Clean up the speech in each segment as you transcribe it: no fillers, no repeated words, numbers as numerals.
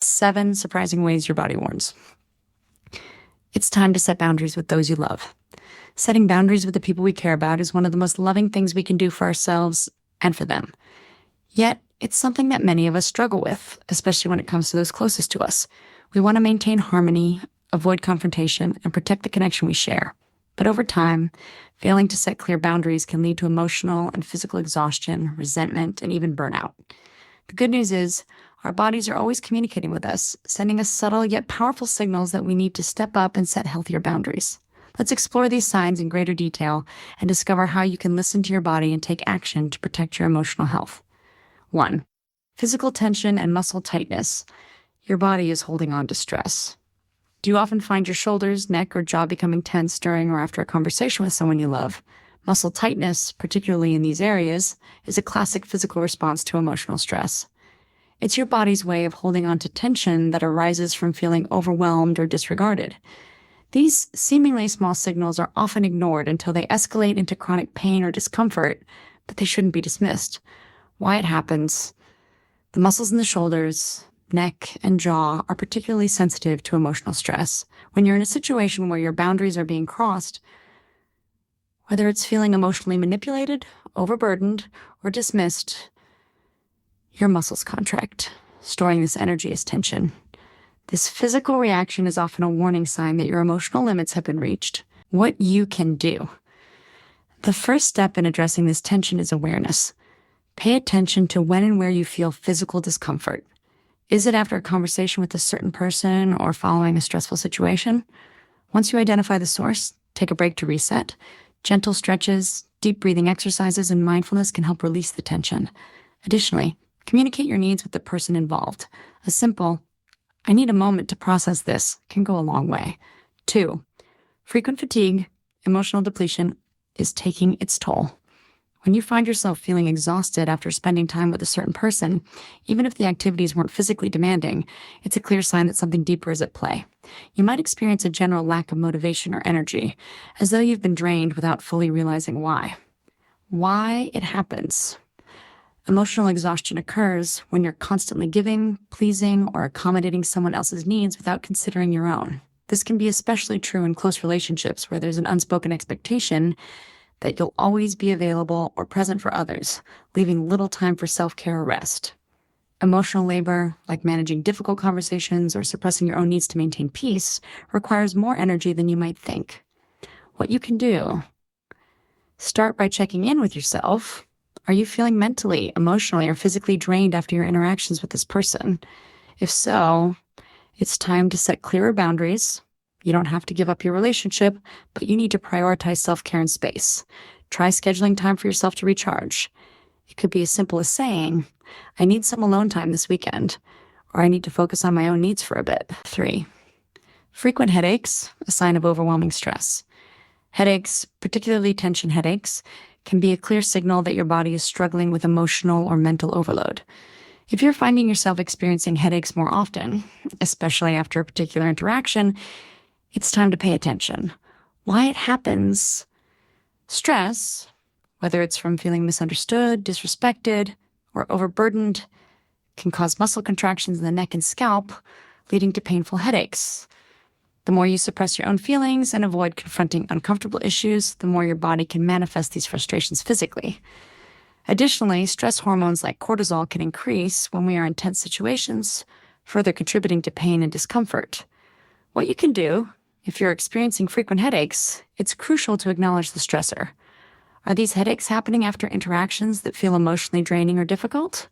7 surprising ways your body warns. It's time to set boundaries with those you love. Setting boundaries with the people we care about is one of the most loving things we can do for ourselves and for them. Yet, it's something that many of us struggle with, especially when it comes to those closest to us. We want to maintain harmony, avoid confrontation, and protect the connection we share. But over time, failing to set clear boundaries can lead to emotional and physical exhaustion, resentment, and even burnout. The good news is, our bodies are always communicating with us, sending us subtle yet powerful signals that we need to step up and set healthier boundaries. Let's explore these signs in greater detail and discover how you can listen to your body and take action to protect your emotional health. 1. Physical tension and muscle tightness. Your body is holding on to stress. Do you often find your shoulders, neck, or jaw becoming tense during or after a conversation with someone you love? Muscle tightness, particularly in these areas, is a classic physical response to emotional stress. It's your body's way of holding on to tension that arises from feeling overwhelmed or disregarded. These seemingly small signals are often ignored until they escalate into chronic pain or discomfort, but they shouldn't be dismissed. Why it happens? The muscles in the shoulders, neck, and jaw are particularly sensitive to emotional stress. When you're in a situation where your boundaries are being crossed, whether it's feeling emotionally manipulated, overburdened, or dismissed, your muscles contract, storing this energy as tension. This physical reaction is often a warning sign that your emotional limits have been reached. What you can do. The first step in addressing this tension is awareness. Pay attention to when and where you feel physical discomfort. Is it after a conversation with a certain person or following a stressful situation? Once you identify the source, take a break to reset. Gentle stretches, deep breathing exercises, and mindfulness can help release the tension. Additionally, communicate your needs with the person involved. A simple, "I need a moment to process this," can go a long way. 2. Frequent fatigue, emotional depletion is taking its toll. When you find yourself feeling exhausted after spending time with a certain person, even if the activities weren't physically demanding, it's a clear sign that something deeper is at play. You might experience a general lack of motivation or energy, as though you've been drained without fully realizing why. Why it happens. Emotional exhaustion occurs when you're constantly giving, pleasing, or accommodating someone else's needs without considering your own. This can be especially true in close relationships where there's an unspoken expectation that you'll always be available or present for others, leaving little time for self-care or rest. Emotional labor, like managing difficult conversations or suppressing your own needs to maintain peace, requires more energy than you might think. What you can do: start by checking in with yourself. Are you feeling mentally, emotionally, or physically drained after your interactions with this person? If so, it's time to set clearer boundaries. You don't have to give up your relationship, but you need to prioritize self-care and space. Try scheduling time for yourself to recharge. It could be as simple as saying, "I need some alone time this weekend," or "I need to focus on my own needs for a bit." 3. Frequent headaches, a sign of overwhelming stress. Headaches, particularly tension headaches, can be a clear signal that your body is struggling with emotional or mental overload. If you're finding yourself experiencing headaches more often, especially after a particular interaction, it's time to pay attention. Why it happens. Stress, whether it's from feeling misunderstood, disrespected, or overburdened, can cause muscle contractions in the neck and scalp, leading to painful headaches. The more you suppress your own feelings and avoid confronting uncomfortable issues, the more your body can manifest these frustrations physically. Additionally, stress hormones like cortisol can increase when we are in tense situations, further contributing to pain and discomfort. What you can do, if you're experiencing frequent headaches, it's crucial to acknowledge the stressor. Are these headaches happening after interactions that feel emotionally draining or difficult?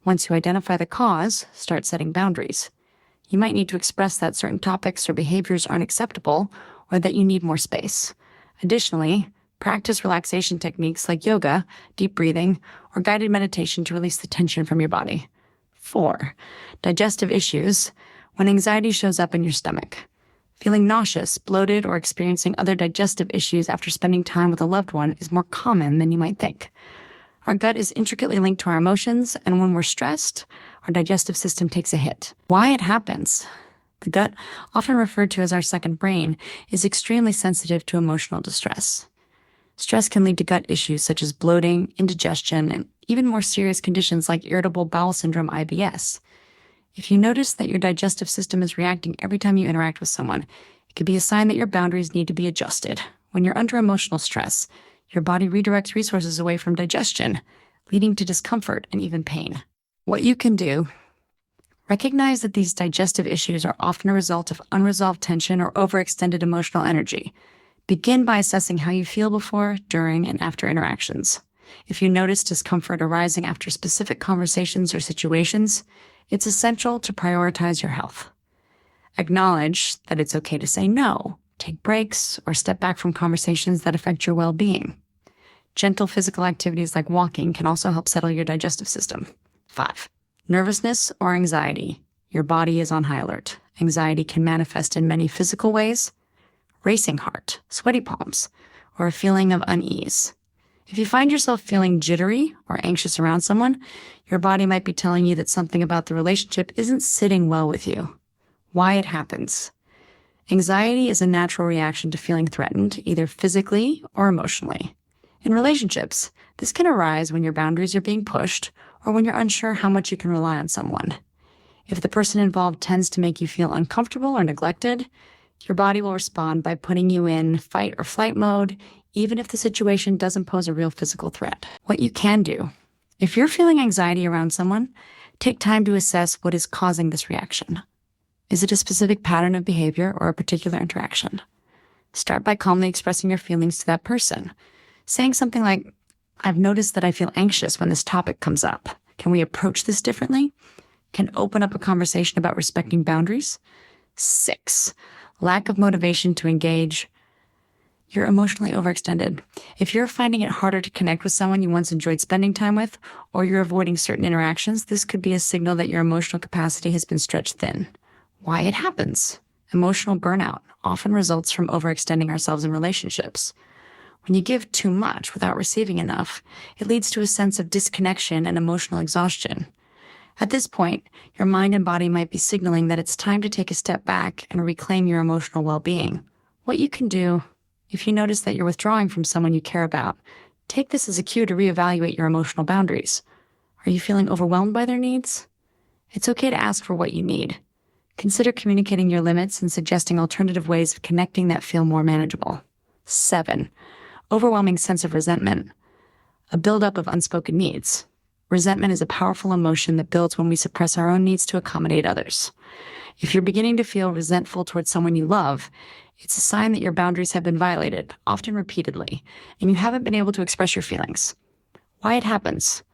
Once you identify the cause, start setting boundaries. You might need to express that certain topics or behaviors aren't acceptable, or that you need more space. Additionally, practice relaxation techniques like yoga, deep breathing, or guided meditation to release the tension from your body. 4. Digestive issues, when anxiety shows up in your stomach. Feeling nauseous, bloated, or experiencing other digestive issues after spending time with a loved one is more common than you might think. Our gut is intricately linked to our emotions, and when we're stressed, our digestive system takes a hit. Why it happens? The gut, often referred to as our second brain, is extremely sensitive to emotional distress. Stress can lead to gut issues such as bloating, indigestion, and even more serious conditions like irritable bowel syndrome, IBS. If you notice that your digestive system is reacting every time you interact with someone, it could be a sign that your boundaries need to be adjusted. When you're under emotional stress, your body redirects resources away from digestion, leading to discomfort and even pain. What you can do: recognize that these digestive issues are often a result of unresolved tension or overextended emotional energy. Begin by assessing how you feel before, during, and after interactions. If you notice discomfort arising after specific conversations or situations, it's essential to prioritize your health. Acknowledge that it's okay to say no, take breaks, or step back from conversations that affect your well-being. Gentle physical activities like walking can also help settle your digestive system. 5. Nervousness or anxiety. Your body is on high alert. Anxiety can manifest in many physical ways: racing heart, sweaty palms, or a feeling of unease. If you find yourself feeling jittery or anxious around someone, your body might be telling you that something about the relationship isn't sitting well with you. Why it happens. Anxiety is a natural reaction to feeling threatened, either physically or emotionally. In relationships, this can arise when your boundaries are being pushed or when you're unsure how much you can rely on someone. If the person involved tends to make you feel uncomfortable or neglected, your body will respond by putting you in fight or flight mode, even if the situation doesn't pose a real physical threat. What you can do: if you're feeling anxiety around someone, take time to assess what is causing this reaction. Is it a specific pattern of behavior or a particular interaction? Start by calmly expressing your feelings to that person. Saying something like, "I've noticed that I feel anxious when this topic comes up. Can we approach this differently?" can open up a conversation about respecting boundaries. 6. Lack of motivation to engage. You're emotionally overextended. If you're finding it harder to connect with someone you once enjoyed spending time with, or you're avoiding certain interactions, this could be a signal that your emotional capacity has been stretched thin. Why it happens. Emotional burnout often results from overextending ourselves in relationships. When you give too much without receiving enough, it leads to a sense of disconnection and emotional exhaustion. At this point, your mind and body might be signaling that it's time to take a step back and reclaim your emotional well-being. What you can do: if you notice that you're withdrawing from someone you care about, take this as a cue to reevaluate your emotional boundaries. Are you feeling overwhelmed by their needs? It's okay to ask for what you need. Consider communicating your limits and suggesting alternative ways of connecting that feel more manageable. 7. Overwhelming sense of resentment. A buildup of unspoken needs. Resentment is a powerful emotion that builds when we suppress our own needs to accommodate others. If you're beginning to feel resentful towards someone you love, it's a sign that your boundaries have been violated, often repeatedly, and you haven't been able to express your feelings. Why it happens.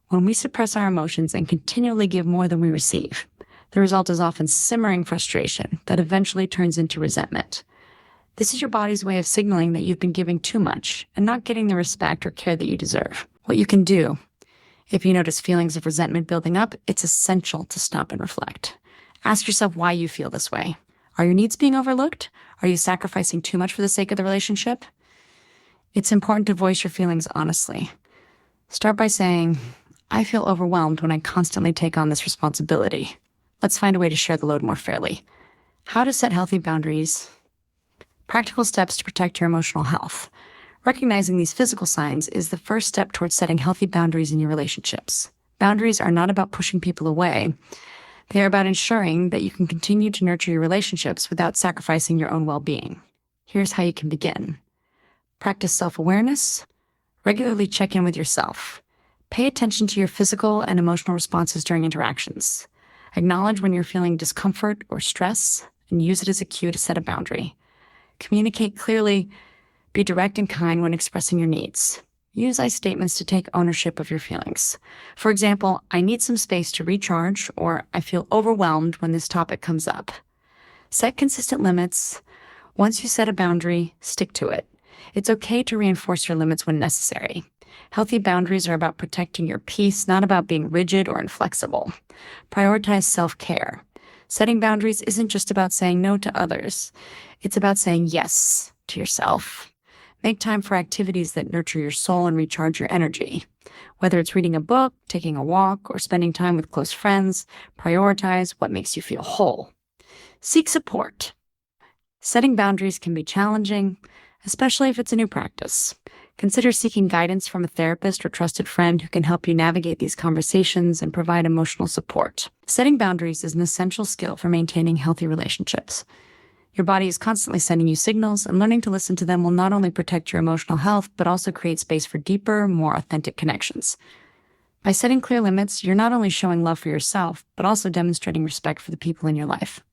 When we suppress our emotions and continually give more than we receive, the result is often simmering frustration that eventually turns into resentment. This is your body's way of signaling that you've been giving too much and not getting the respect or care that you deserve. What you can do: if you notice feelings of resentment building up, it's essential to stop and reflect. Ask yourself why you feel this way. Are your needs being overlooked? Are you sacrificing too much for the sake of the relationship? It's important to voice your feelings honestly. Start by saying, "I feel overwhelmed when I constantly take on this responsibility. Let's find a way to share the load more fairly." How to set healthy boundaries. Practical steps to protect your emotional health. Recognizing these physical signs is the first step towards setting healthy boundaries in your relationships. Boundaries are not about pushing people away. They are about ensuring that you can continue to nurture your relationships without sacrificing your own well-being. Here's how you can begin. Practice self-awareness. Regularly check in with yourself. Pay attention to your physical and emotional responses during interactions. Acknowledge when you're feeling discomfort or stress, and use it as a cue to set a boundary. Communicate clearly. Be direct and kind when expressing your needs. Use I statements to take ownership of your feelings. For example, "I need some space to recharge," or "I feel overwhelmed when this topic comes up." Set consistent limits. Once you set a boundary, stick to it. It's okay to reinforce your limits when necessary. Healthy boundaries are about protecting your peace, not about being rigid or inflexible. Prioritize self-care. Setting boundaries isn't just about saying no to others. It's about saying yes to yourself. Make time for activities that nurture your soul and recharge your energy. Whether it's reading a book, taking a walk, or spending time with close friends, prioritize what makes you feel whole. Seek support. Setting boundaries can be challenging, especially if it's a new practice. Consider seeking guidance from a therapist or trusted friend who can help you navigate these conversations and provide emotional support. Setting boundaries is an essential skill for maintaining healthy relationships. Your body is constantly sending you signals, and learning to listen to them will not only protect your emotional health, but also create space for deeper, more authentic connections. By setting clear limits, you're not only showing love for yourself, but also demonstrating respect for the people in your life.